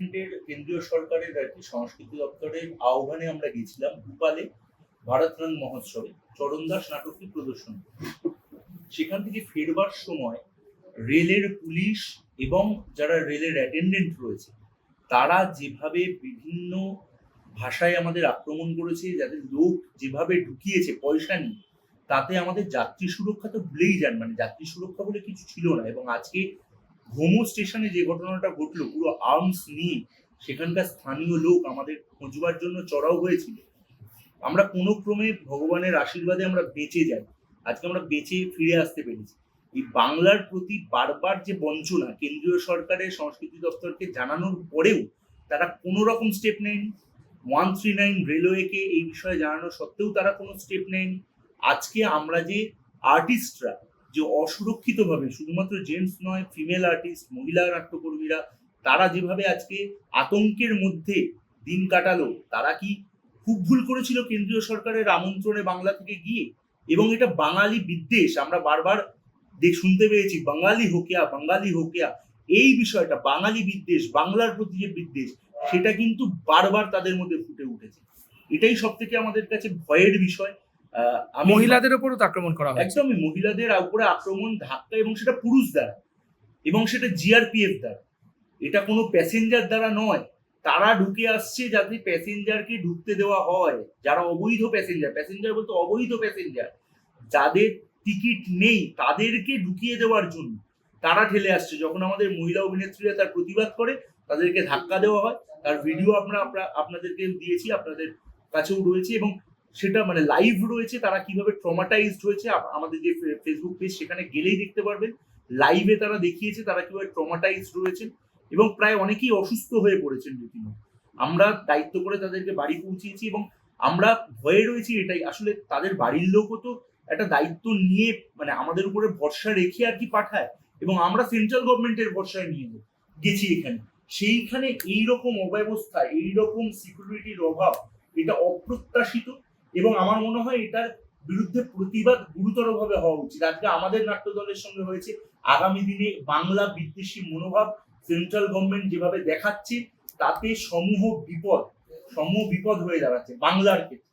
কেন্দ্রীয় সরকারের আর কি সংস্কৃতি দপ্তরের আহ্বানে আমরা গেছিলাম ভূপালে ভারত রং মহোৎসবে চরণ দাস নাটকটি প্রদর্শন। সেখান থেকে ফেরবার সময় রেলের পুলিশ এবং যারা রেলের অ্যাটেন্ডেন্ট রয়েছে তারা যেভাবে বিভিন্ন ভাষায় আমাদের আক্রমণ করেছে, যাদের লোক যেভাবে ঢুকিয়েছে পয়সা নিয়ে, তাতে আমাদের যাত্রী সুরক্ষা তো ভুলেই যান, মানে যাত্রী সুরক্ষা বলে কিছু ছিল না। এবং আজকে ঘুমো স্টেশনে যে ঘটনাটা ঘটলো, পুরো আর্মস নিয়ে সেখানকার স্থানীয় লোক আমাদের খোঁজবার জন্য চড়াও হয়েছিল। আমরা কোনো ক্রমে ভগবানের আশীর্বাদে আমরা বেঁচে যাই, আজকে আমরা বেঁচে ফিরে আসতে পেরেছি। এই বাংলার প্রতি বারবার যে বঞ্চনা কেন্দ্রীয় সরকারের সংস্কৃতি দপ্তরকে জানানোর পরেও তারা কোনো রকম স্টেপ নেয়নি। 139 রেলওয়েকে এই বিষয়ে জানানো সত্ত্বেও তারা কোনো স্টেপ নেয়নি। আজকে আমরা যে আর্টিস্টরা যে অসুরক্ষিতভাবে, শুধুমাত্র জেন্টস নয়, ফিমেল আর্টিস্ট, মহিলা নাট্যকর্মীরা, তারা যেভাবে আজকে আতঙ্কের মধ্যে দিন কাটালো, তারা কি খুব ভুল করেছিল কেন্দ্রীয় সরকারের আমন্ত্রণে বাংলা থেকে গিয়ে? এবং এটা বাঙালি বিদ্বেষ আমরা বারবার শুনতে পেয়েছি, বাঙালি হোকেয়া, বাঙালি হোকেয়া। এই বিষয়টা বাঙালি বিদ্বেষ, বাংলার প্রতি যে বিদ্বেষ, সেটা কিন্তু বারবার তাদের মধ্যে ফুটে উঠেছে। এটাই সব থেকে আমাদের কাছে ভয়ের বিষয়। মহিলাদের উপরও তো আক্রমণ করা হয়, একদমই মহিলাদের উপরে আক্রমণ, ধাক্কা, এবং সেটা পুরুষ দ্বারা, এবং সেটা জিআরপিএফ দ্বারা, এটা কোনো প্যাসেঞ্জার দ্বারা নয়। তারা ঢুকে আসছে যাতে প্যাসেঞ্জারকে ঢুকতে দেওয়া হয়, যারা অবৈধ প্যাসেঞ্জার, প্যাসেঞ্জার বলতে অবৈধ প্যাসেঞ্জার, যাদের টিকিট নেই তাদেরকে ঢুকিয়ে দেওয়ার জন্য তারা ঠেলে আসছে। যখন আমাদের মহিলা অভিনেত্রীরা তার প্রতিবাদ করে, তাদেরকে ধাক্কা দেওয়া হয়। তার ভিডিও আমরা আপনাদেরকে দিয়েছি, আপনাদের কাছেও রয়েছে, এবং সেটা মানে লাইভ রয়েছে। তারা কিভাবে ট্রমাটাইজড হয়েছে, আমাদের যে ফেসবুক পেজ সেখানে গেলেই দেখতে পারবেন। লাইভে তারা দেখিয়েছে তারা কিভাবে ট্রমাটাইজড রয়েছেন, এবং প্রায় অনেকেই অসুস্থ হয়ে পড়েছেন রীতিমতো। আমরা দায়িত্ব করে তাদেরকে বাড়ি পৌঁছিয়েছি, এবং আমরা ভয়ে রয়েছি এটাই, আসলে তাদের বাড়ির লোকও তো একটা দায়িত্ব নিয়ে মানে আমাদের উপরে ভরসা রেখে আর কি পাঠায়, এবং আমরা সেন্ট্রাল গভর্নমেন্টের ভরসায় নিয়ে গেছি এখানে। সেইখানে এইরকম অব্যবস্থা, এইরকম সিকিউরিটির অভাব, এটা অপ্রত্যাশিত। এবং আমার মনে হয় এটার বিরুদ্ধে প্রতিবাদ গুরুতরভাবে হওয়া উচিত। আজকে আমাদের নাট্য দলের সঙ্গে হয়েছে, আগামী দিনে বাংলা বিদ্বেষী মনোভাব সেন্ট্রাল গভর্নমেন্ট যেভাবে দেখাচ্ছে, তাতে সমূহ বিপদ হয়ে দাঁড়াচ্ছে বাংলার ক্ষেত্রে।